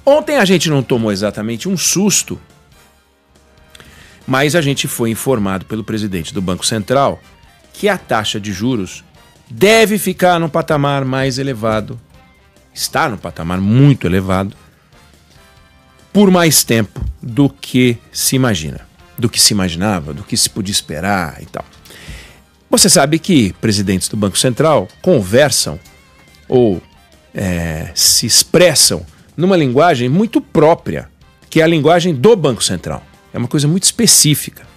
Ontem a gente não tomou exatamente um susto, mas a gente foi informado pelo presidente do Banco Central que a taxa de juros deve ficar no patamar mais elevado, está no patamar muito elevado, por mais tempo do que se imagina, do que se imaginava, do que se podia esperar e tal. Você sabe que presidentes do Banco Central conversam ou se expressam numa linguagem muito própria, que é a linguagem do Banco Central. É uma coisa muito específica.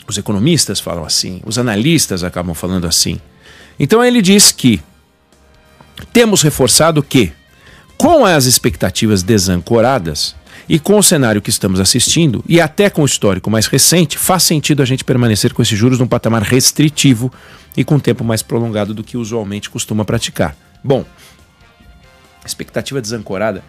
Os economistas falam assim, os analistas acabam falando assim. Então ele diz que temos reforçado que, com as expectativas desancoradas e com o cenário que estamos assistindo, e até com o histórico mais recente, faz sentido a gente permanecer com esses juros num patamar restritivo e com tempo mais prolongado do que usualmente costuma praticar. Bom, expectativa desancorada,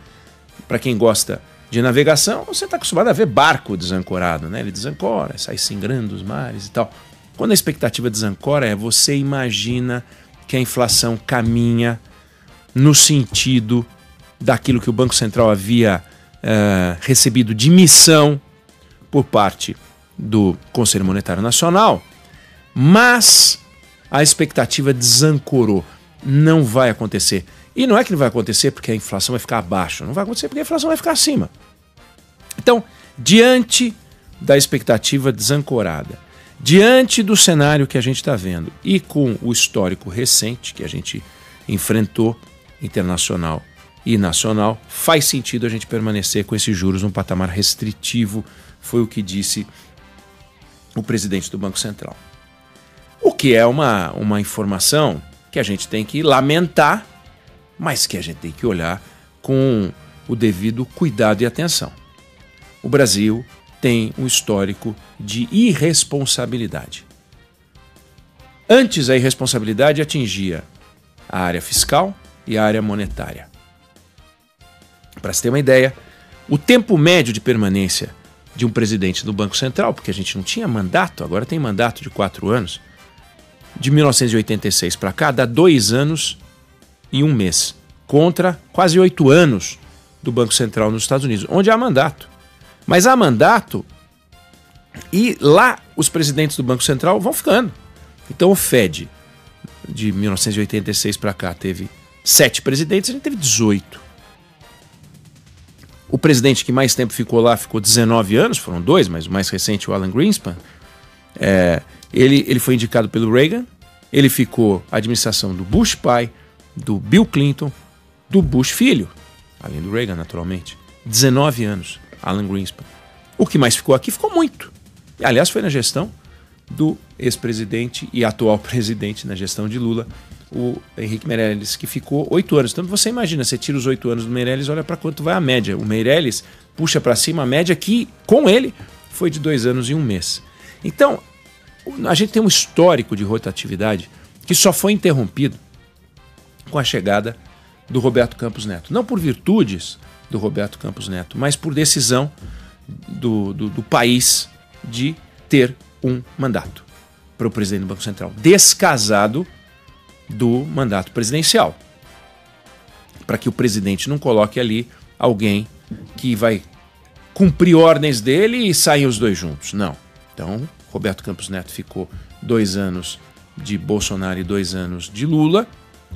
para quem gosta de navegação, você está acostumado a ver barco desancorado, né? Ele desancora, sai singrando os mares e tal. Quando a expectativa desancora, você imagina que a inflação caminha no sentido daquilo que o Banco Central havia recebido de missão por parte do Conselho Monetário Nacional, mas a expectativa desancorou. Não vai acontecer. E não é que não vai acontecer porque a inflação vai ficar abaixo, não vai acontecer porque a inflação vai ficar acima. Então, diante da expectativa desancorada, diante do cenário que a gente está vendo e com o histórico recente que a gente enfrentou, internacional e nacional, faz sentido a gente permanecer com esses juros num patamar restritivo, foi o que disse o presidente do Banco Central. O que é uma informação que a gente tem que lamentar, mas que a gente tem que olhar com o devido cuidado e atenção. O Brasil tem um histórico de irresponsabilidade. Antes, a irresponsabilidade atingia a área fiscal e a área monetária. Para se ter uma ideia, o tempo médio de permanência de um presidente do Banco Central, porque a gente não tinha mandato, agora tem mandato de 4 anos, de 1986 para cá, dá 2 anos e 1 mês, contra quase 8 anos do Banco Central nos Estados Unidos, onde há mandato. Mas há mandato e lá os presidentes do Banco Central vão ficando. Então o Fed, de 1986 para cá, teve 7 presidentes, a gente teve 18. O presidente que mais tempo ficou lá ficou 19 anos, foram 2, mas o mais recente, o Alan Greenspan, ele foi indicado pelo Reagan, ele ficou a administração do Bush pai, do Bill Clinton, do Bush filho, além do Reagan, naturalmente. 19 anos, Alan Greenspan. O que mais ficou aqui ficou muito. Aliás, foi na gestão do ex-presidente e atual presidente, na gestão de Lula, o Henrique Meirelles, que ficou 8 anos. Então você imagina, você tira os 8 anos do Meirelles, olha para quanto vai a média. O Meirelles puxa para cima a média que, com ele, foi de 2 anos e 1 mês. Então, a gente tem um histórico de rotatividade que só foi interrompido com a chegada do Roberto Campos Neto. Não por virtudes do Roberto Campos Neto, mas por decisão do país de ter um mandato para o presidente do Banco Central, descasado do mandato presidencial, para que o presidente não coloque ali alguém que vai cumprir ordens dele e saem os dois juntos. Não. Então, Roberto Campos Neto ficou 2 anos de Bolsonaro e 2 anos de Lula.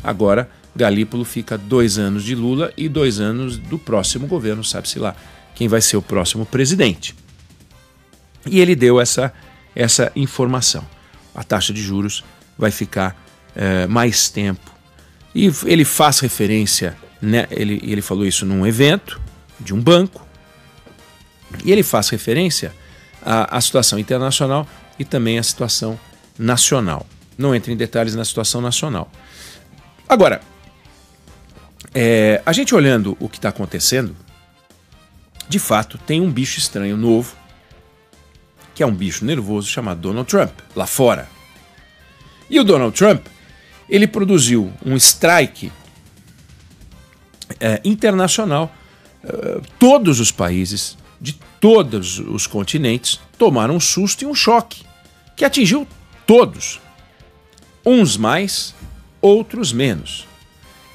Agora, Galípolo fica 2 anos de Lula e 2 anos do próximo governo, sabe-se lá quem vai ser o próximo presidente. E ele deu essa informação. A taxa de juros vai ficar mais tempo. E ele faz referência, né, ele falou isso num evento de um banco, e ele faz referência à situação internacional e também à situação nacional. Não entra em detalhes na situação nacional. Agora, a gente olhando o que está acontecendo, de fato, tem um bicho estranho novo, que é um bicho nervoso chamado Donald Trump, lá fora. E o Donald Trump, ele produziu um strike internacional. Todos os países de todos os continentes tomaram um susto e um choque, que atingiu todos. Uns mais, outros menos.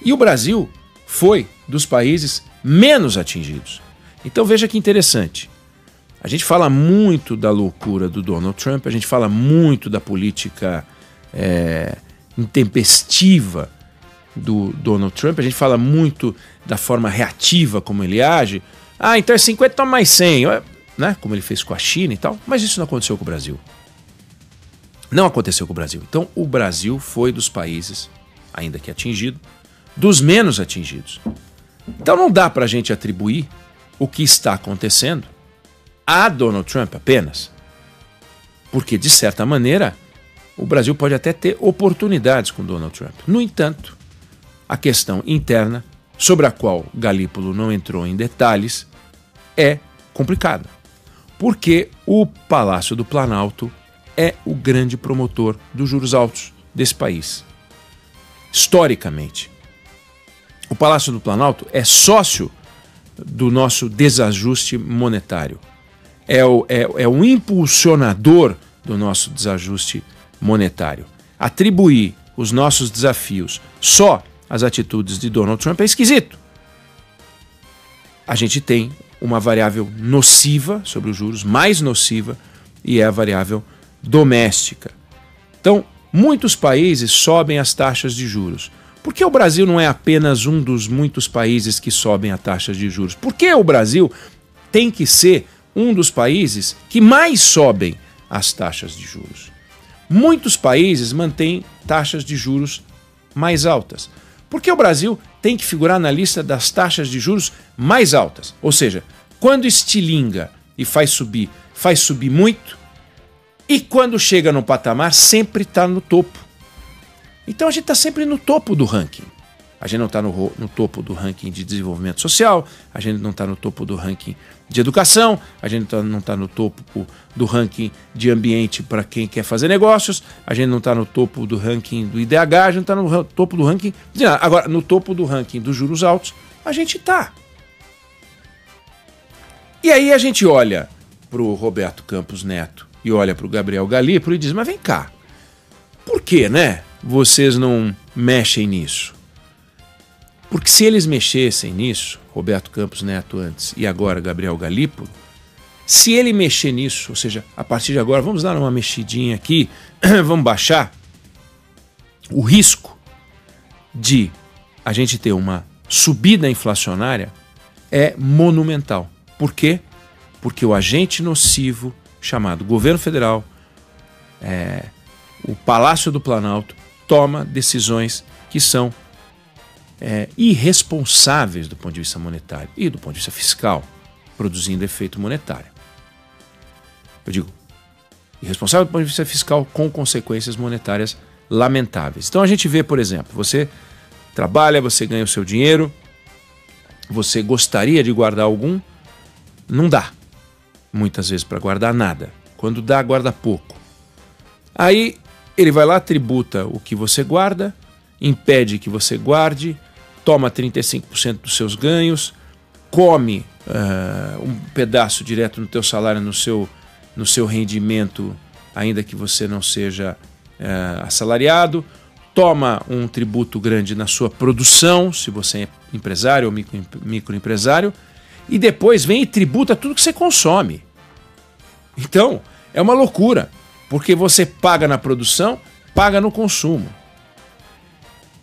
E o Brasil foi dos países menos atingidos. Então veja que interessante. A gente fala muito da loucura do Donald Trump, a gente fala muito da política intempestiva do Donald Trump, a gente fala muito da forma reativa como ele age. Ah, então é 50, toma mais 100, né? Como ele fez com a China e tal. Mas isso não aconteceu com o Brasil. Não aconteceu com o Brasil. Então o Brasil foi dos países, ainda que atingido, dos menos atingidos. Então não dá para a gente atribuir o que está acontecendo a Donald Trump apenas. Porque, de certa maneira, o Brasil pode até ter oportunidades com Donald Trump. No entanto, a questão interna, sobre a qual Galípolo não entrou em detalhes, é complicada. Porque o Palácio do Planalto é o grande promotor dos juros altos desse país. Historicamente. O Palácio do Planalto é sócio do nosso desajuste monetário. É o impulsionador do nosso desajuste monetário. Atribuir os nossos desafios só às atitudes de Donald Trump é esquisito. A gente tem uma variável nociva sobre os juros, mais nociva, e é a variável doméstica. Então, muitos países sobem as taxas de juros. Por que o Brasil não é apenas um dos muitos países que sobem a taxa de juros? Por que o Brasil tem que ser um dos países que mais sobem as taxas de juros? Muitos países mantêm taxas de juros mais altas. Por que o Brasil tem que figurar na lista das taxas de juros mais altas? Ou seja, quando estilinga e faz subir muito, e quando chega no patamar, sempre está no topo. Então a gente está sempre no topo do ranking. A gente não está no topo do ranking de desenvolvimento social, a gente não está no topo do ranking de educação, a gente não está no topo do ranking de ambiente para quem quer fazer negócios, a gente não está no topo do ranking do IDH, a gente não está no topo do ranking de nada. Agora, no topo do ranking dos juros altos, a gente está. E aí a gente olha para o Roberto Campos Neto e olha para o Gabriel Galípolo e diz, mas vem cá, por que, né? Vocês não mexem nisso? Porque se eles mexessem nisso, Roberto Campos Neto antes e agora Gabriel Galípolo, se ele mexer nisso, ou seja, a partir de agora vamos dar uma mexidinha aqui, vamos baixar, o risco de a gente ter uma subida inflacionária é monumental. Por quê? Porque o agente nocivo chamado governo federal, o Palácio do Planalto, toma decisões que são irresponsáveis do ponto de vista monetário e do ponto de vista fiscal, produzindo efeito monetário. Eu digo, irresponsável do ponto de vista fiscal com consequências monetárias lamentáveis. Então a gente vê, por exemplo, você trabalha, você ganha o seu dinheiro, você gostaria de guardar algum, não dá muitas vezes para guardar nada. Quando dá, guarda pouco. Aí ele vai lá, tributa o que você guarda, impede que você guarde, toma 35% dos seus ganhos, come um pedaço direto no teu salário, no seu rendimento, ainda que você não seja assalariado, toma um tributo grande na sua produção, se você é empresário ou microempresário, e depois vem e tributa tudo que você consome. Então, é uma loucura, porque você paga na produção, paga no consumo.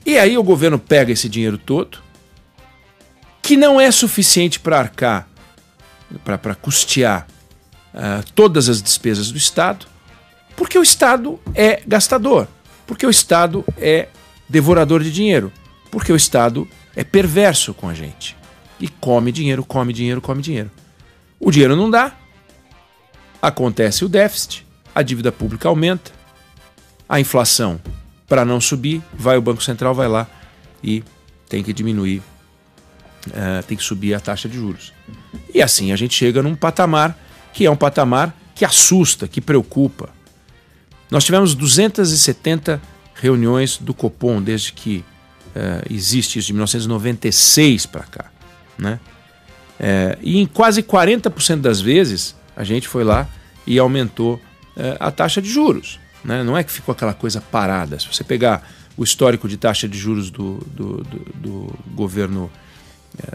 E aí o governo pega esse dinheiro todo, que não é suficiente para arcar, para custear todas as despesas do Estado, porque o Estado é gastador, porque o Estado é devorador de dinheiro, porque o Estado é perverso com a gente. E come dinheiro, come dinheiro, come dinheiro. O dinheiro não dá, acontece o déficit, a dívida pública aumenta, a inflação, para não subir, o Banco Central vai lá e tem que diminuir, tem que subir a taxa de juros. E assim a gente chega num patamar que é um patamar que assusta, que preocupa. Nós tivemos 270 reuniões do Copom desde que existe isso, de 1996 para cá, né? E em quase 40% das vezes a gente foi lá e aumentou a taxa de juros, né? Não é que ficou aquela coisa parada. Se você pegar o histórico de taxa de juros do governo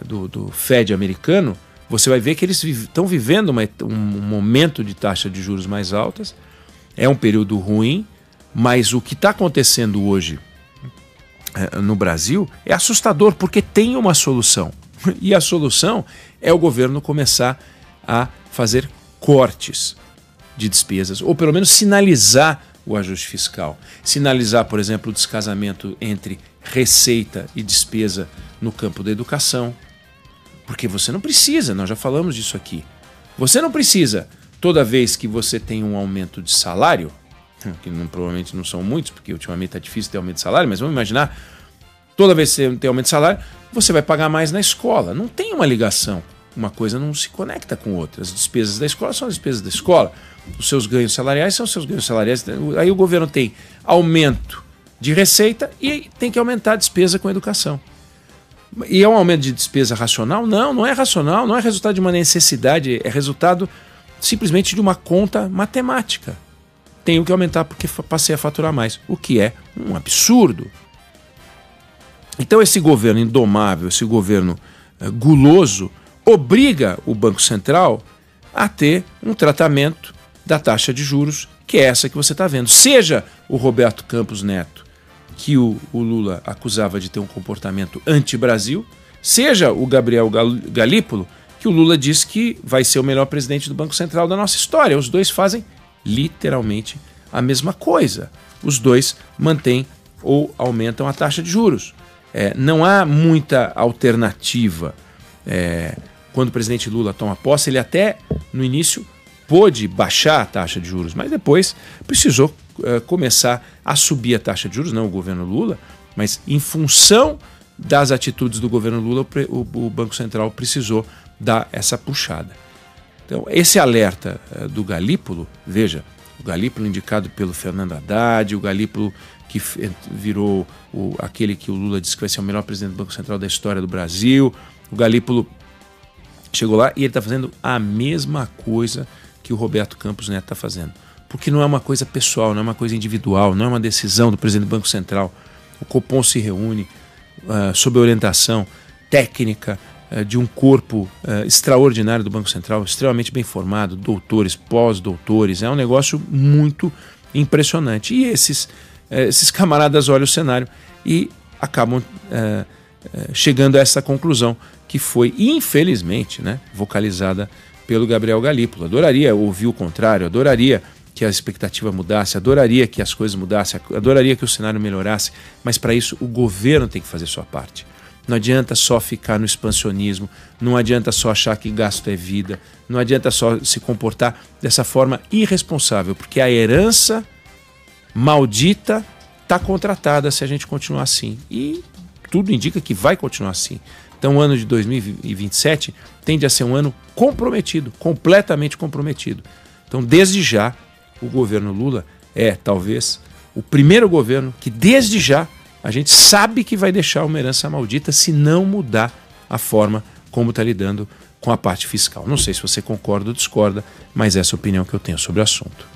do Fed americano, você vai ver que eles estão vivendo um momento de taxa de juros mais altas. É um período ruim, mas o que está acontecendo hoje no Brasil é assustador, porque tem uma solução. E a solução é o governo começar a fazer cortes de despesas, ou pelo menos sinalizar o ajuste fiscal. Sinalizar, por exemplo, o descasamento entre receita e despesa no campo da educação. Porque você não precisa, nós já falamos disso aqui, você não precisa, toda vez que você tem um aumento de salário, que provavelmente não são muitos, porque ultimamente está difícil ter aumento de salário, mas vamos imaginar, toda vez que você tem aumento de salário, você vai pagar mais na escola. Não tem uma ligação, uma coisa não se conecta com outra. As despesas da escola são as despesas da escola, os seus ganhos salariais são os seus ganhos salariais. Aí o governo tem aumento de receita e tem que aumentar a despesa com a educação. E é um aumento de despesa racional? Não, não é racional, não é resultado de uma necessidade, é resultado simplesmente de uma conta matemática. Tenho que aumentar porque passei a faturar mais, o que é um absurdo. Então esse governo indomável, esse governo guloso, obriga o Banco Central a ter um tratamento da taxa de juros, que é essa que você está vendo. Seja o Roberto Campos Neto, que o Lula acusava de ter um comportamento anti-Brasil, seja o Gabriel Galípolo, que o Lula diz que vai ser o melhor presidente do Banco Central da nossa história. Os dois fazem literalmente a mesma coisa. Os dois mantêm ou aumentam a taxa de juros. Não há muita alternativa. Quando o presidente Lula toma posse, ele até no início pôde baixar a taxa de juros, mas depois precisou começar a subir a taxa de juros, não o governo Lula, mas em função das atitudes do governo Lula, o Banco Central precisou dar essa puxada. Então, esse alerta do Galípolo, veja, o Galípolo indicado pelo Fernando Haddad, o Galípolo que virou aquele que o Lula disse que vai ser o melhor presidente do Banco Central da história do Brasil, o Galípolo chegou lá e ele está fazendo a mesma coisa que o Roberto Campos Neto está fazendo. Porque não é uma coisa pessoal, não é uma coisa individual, não é uma decisão do presidente do Banco Central. O Copom se reúne sob a orientação técnica de um corpo extraordinário do Banco Central, extremamente bem formado, doutores, pós-doutores. É um negócio muito impressionante. E esses camaradas olham o cenário e acabam chegando a essa conclusão que foi, infelizmente, vocalizada pelo Gabriel Galípolo. Adoraria ouvir o contrário, adoraria que a expectativa mudasse, adoraria que as coisas mudassem, adoraria que o cenário melhorasse, mas para isso o governo tem que fazer sua parte. Não adianta só ficar no expansionismo, não adianta só achar que gasto é vida, não adianta só se comportar dessa forma irresponsável, porque a herança maldita está contratada se a gente continuar assim. E tudo indica que vai continuar assim. Então o ano de 2027 tende a ser um ano comprometido, completamente comprometido. Então desde já, o governo Lula é talvez o primeiro governo que desde já a gente sabe que vai deixar uma herança maldita se não mudar a forma como está lidando com a parte fiscal. Não sei se você concorda ou discorda, mas essa é a opinião que eu tenho sobre o assunto.